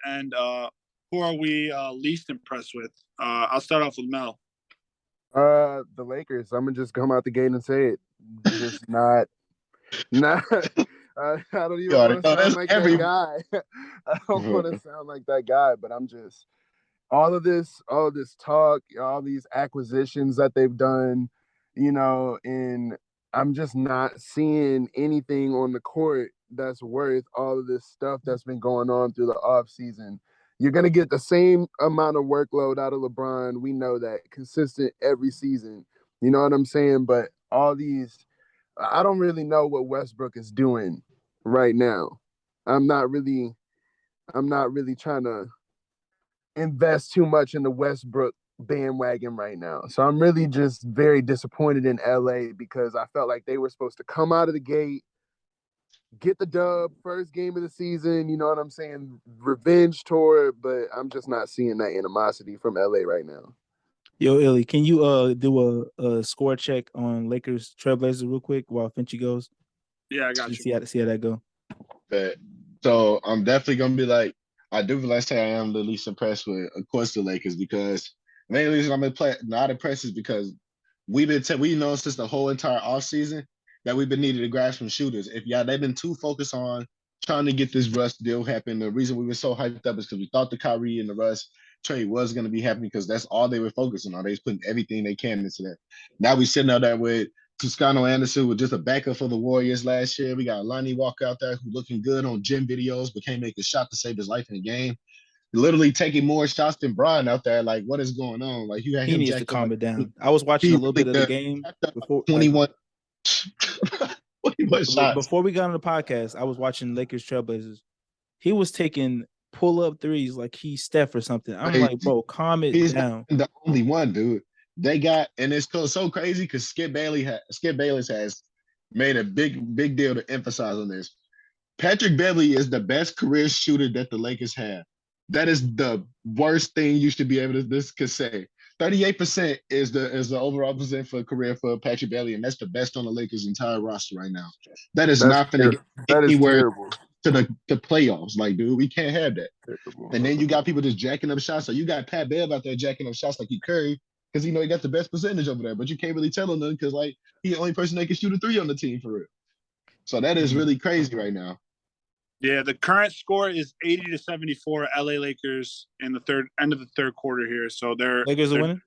and who are we least impressed with? I'll start off with Mel. The Lakers. I'm gonna just come out the gate and say it. Just not. I don't even want to sound like that guy. I don't want to sound like that guy, but I'm just all of this talk, all these acquisitions that they've done, and I'm just not seeing anything on the court that's worth all of this stuff that's been going on through the off season. You're going to get the same amount of workload out of LeBron. We know that, consistent every season. You know what I'm saying? But all these, I don't really know what Westbrook is doing right now. I'm not really trying to invest too much in the Westbrook bandwagon right now. So I'm really just very disappointed in LA because I felt like they were supposed to come out of the gate, get the dub, first game of the season, you know what I'm saying? Revenge tour, but I'm just not seeing that animosity from LA right now. Yo, Illy, can you do a score check on Lakers Trailblazers real quick while Finchy goes? Yeah, I got you. See how that go. So I'm definitely gonna be like, I do like say I am the least impressed with, of course, the Lakers, because the main reason I'm not impressed is because we know since the whole entire offseason that we've been needing to grab some shooters. They've been too focused on trying to get this Russ deal happen. The reason we were so hyped up is because we thought the Kyrie and the Russ trade was going to be happening because that's all they were focusing on. They was putting everything they can into that. Now we sitting out there with Toscano Anderson with just a backup for the Warriors last year. We got Lonnie Walker out there who's looking good on gym videos, but can't make a shot to save his life in the game. Literally taking more shots than Brian out there. Like, what is going on? Like, you had he him needs to calm it down. I was watching a little bit of the game before 21. 21 shots. Before we got on the podcast, I was watching Lakers Trailblazers. He was taking pull-up threes like he's Steph or something. I'm like, bro, calm it down. He's the only one, dude. They got, and it's so crazy because Skip Bayless has made a big deal to emphasize on this. Patrick Beverley is the best career shooter that the Lakers have. That is the worst thing you should be able to say. 38% is the overall percent for career for Patrick Beverley, and that's the best on the Lakers' entire roster right now. That's not going to get anywhere to the playoffs. Like, dude, we can't have that. Terrible. And then you got people just jacking up shots. So you got Pat Bev out there jacking up shots like he Curry, because he got the best percentage over there, but you can't really tell him nothing because like he's the only person that can shoot a three on the team for real. So that is really crazy right now. Yeah, the current score is 80-74 LA Lakers in the end of the third quarter here. So Lakers are winning.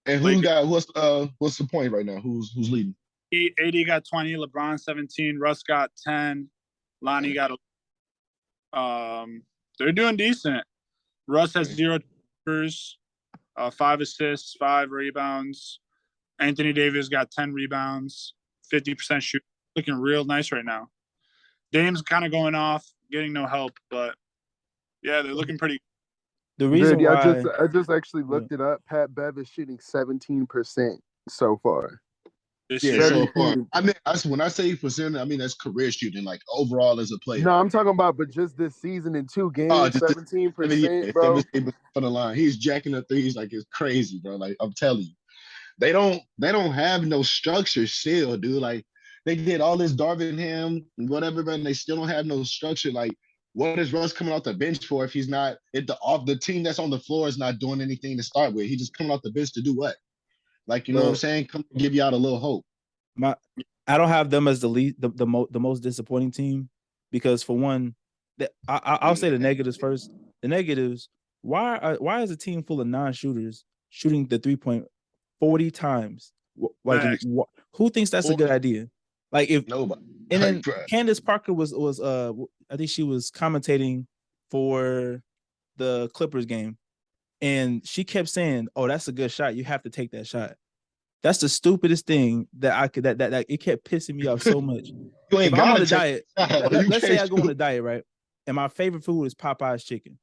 And what's the point right now? Who's leading? AD got 20, LeBron 17, Russ got 10, Lonnie got they're doing decent. Russ has 0 turnovers, 5 assists, 5 rebounds. Anthony Davis got 10 rebounds, 50% shoot, looking real nice right now. Dame's kind of going off, getting no help, but yeah, they're looking pretty. The reason why I just actually looked it up. Pat Bev is shooting 17% so far. So far. I mean, when I say percent, I mean that's career shooting, like overall as a player. No, I'm talking about, but just this season in 2 games, 17%, bro. 17% for the line. He's jacking up threes like it's crazy, bro. Like I'm telling you, they don't have no structure still, dude. Like they did all this Darvingham and whatever, but they still don't have no structure. Like, what is Russ coming off the bench for if he's not the team that's on the floor is not doing anything to start with? He just coming off the bench to do what? Like, you know what I'm saying? Come give you out a little hope. I don't have them as the most disappointing team because for one, I'll say the negatives first. The negatives. Why is a team full of non-shooters shooting the 3-point 40 times? Like, who thinks that's a good idea? Like if nobody. And then Candace Parker was I think she was commentating for the Clippers game, and she kept saying, "Oh, that's a good shot. You have to take that shot." That's the stupidest thing that I could that it kept pissing me off so much. If I'm on a diet, let's say I go on a diet, right? And my favorite food is Popeye's chicken,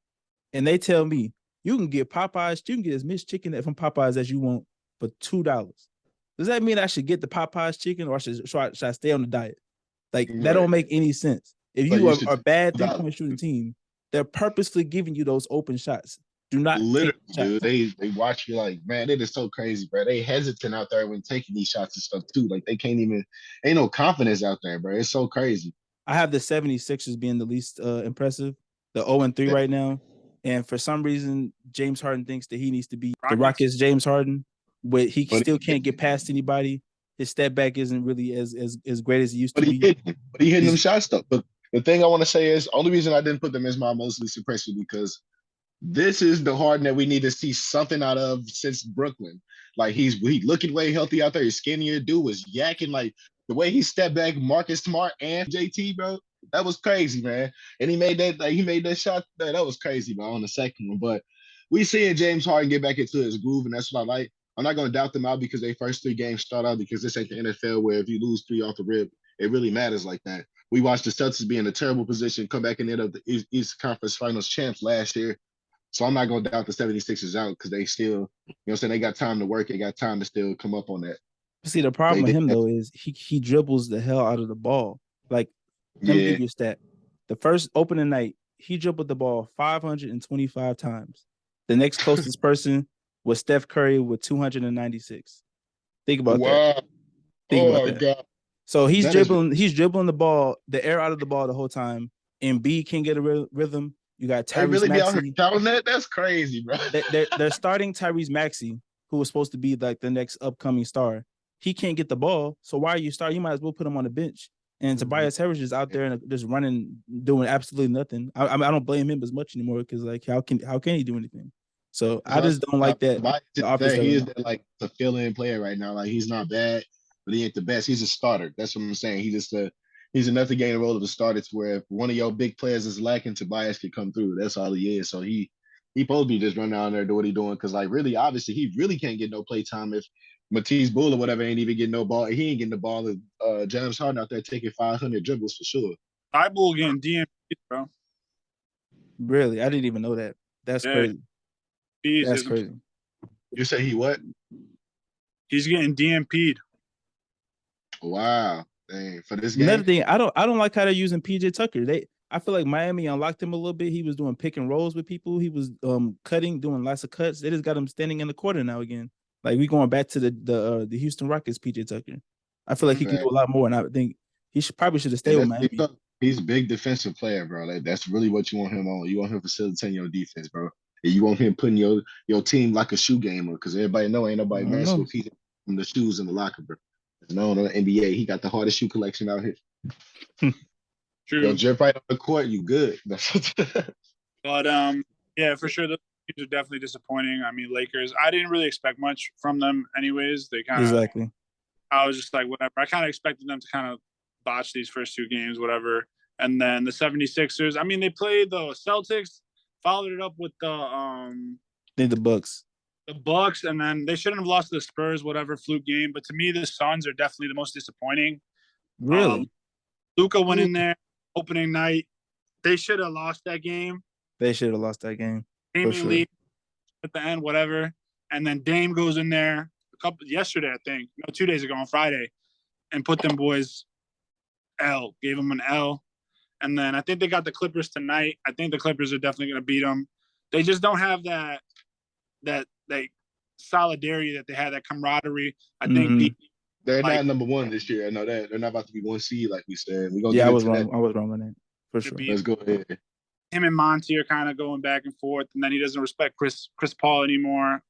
and they tell me you can get as much chicken from Popeyes as you want for $2. Does that mean I should get the Popeyes chicken, or should I stay on the diet? Like, that don't make any sense. If you are a bad 3-point shooting team, they're purposely giving you those open shots. Do not literally, dude. They watch you like, man, it is so crazy, bro. They hesitant out there when taking these shots and stuff too. Like, they can't even, ain't no confidence out there, bro. It's so crazy. I have the 76ers being the least impressive. the 0-3 Yeah. right now. And for some reason, James Harden thinks that he needs to be the Rockets. Rockets James Harden, but he But still can't get past anybody. His step back isn't really as great as it used But to he be. hitting them He's- shots though. But the thing I want to say is, only reason I didn't put them as my mostly suppressor because this is the Harden that we need to see something out of since Brooklyn. Like he looking way healthy out there. He's skinnier. Dude was yakking like the way he stepped back, Marcus Smart and JT, bro. That was crazy, man. And he made that shot. That was crazy, bro, on the second one. But we seeing James Harden get back into his groove, and that's what I like. I'm not gonna doubt them out because they first 3 games start out because this ain't the NFL where if you lose 3 off the rip, it really matters like that. We watched the Celtics be in a terrible position, come back and end up the East Conference Finals champs last year. So I'm not going to doubt the 76ers out because they still, you know what I'm saying, they got time to work. They got time to still come up on that. See, the problem with They- him though is he dribbles the hell out of the ball. Like, let me Yeah. give you a stat. The first opening night, he dribbled the ball 525 times. The next closest person was Steph Curry with 296. Think about that. Wow. Think Oh about my that. God. So he's That is- dribbling the ball, the air out of the ball the whole time. Embiid can't get a rhythm. You got They Tyrese really be out here Maxey. counting that? That's crazy, bro. They're starting Tyrese Maxey, who was supposed to be like the next upcoming star. He can't get the ball, so why are you starting? You might as well put him on the bench. And Tobias Harris is out there and just running, doing absolutely nothing. I don't blame him as much anymore because like how can he do anything? So I just don't like that. The offense He is that- like the fill-in player right now. Like he's not bad, but he ain't the best. He's a starter. That's what I'm saying. He's enough to gain a role of a starter to where if one of your big players is lacking, Tobias can come through. That's all he is. So he supposed to be just run down there, do what he doing. Cause like really, obviously, he really can't get no play time if Matisse Bull or whatever ain't even getting no ball. He ain't getting the ball. James Harden out there taking 500 dribbles for sure. Thibault getting DMP, bro. Really, I didn't even know that. That's Yeah. crazy. He's, That's crazy. You say he what? he's getting DMP'd. Wow. Dang. For this game. Another thing, I don't like how they're using PJ Tucker. I feel like Miami unlocked him a little bit. He was doing pick and rolls with people. He was doing lots of cuts. They just got him standing in the corner now again. Like we going back to the Houston Rockets, PJ Tucker. I feel like he can do a lot more, and I think he probably should have stayed with Miami. He's a big defensive player, bro. Like, that's really what you want him on. You want him facilitating your defense, bro. And you want him putting your team like a shoe gamer because everybody know ain't nobody messing with PJ from the shoes in the locker, bro. No, the NBA, he got the hardest shoe collection out here. True. Yo, drip right on the court, you good. But yeah, for sure, those teams are definitely disappointing. I mean, Lakers. I didn't really expect much from them, anyways. They kind of. Exactly. I was just like, whatever. I kind of expected them to kind of botch these first 2 games, whatever. And then the 76ers. I mean, they played the Celtics, followed it up with The Bucks. the Bucks, and then they shouldn't have lost to the Spurs, whatever fluke game. But to me, the Suns are definitely the most disappointing. Really? Luka went in there opening night. They should have lost that game. They should have lost that game. Damian sure. Lee at the end, whatever. And then Dame goes in there yesterday, I think, 2 days ago on Friday, and put them boys gave them an L. And then I think they got the Clippers tonight. I think the Clippers are definitely going to beat them. They just don't have that solidarity that they had, that camaraderie. I think they're not number 1 this year. I know that. They're not about to be 1 seed like we said. We're gonna I get was into wrong. that. I was wrong on that. For sure. Let's go ahead. him and Monty are kind of going back and forth, and then he doesn't respect Chris Paul anymore.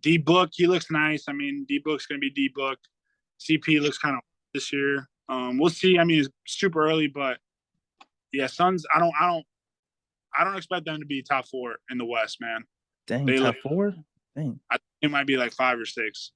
D Book, he looks nice. I mean, D Book's gonna be D Book. CP looks kind of this year. We'll see. I mean, it's super early, but yeah, Suns. I don't expect them to be top 4 in the West, man. Dang, They top look- 4? Dang. I think it might be like 5 or 6.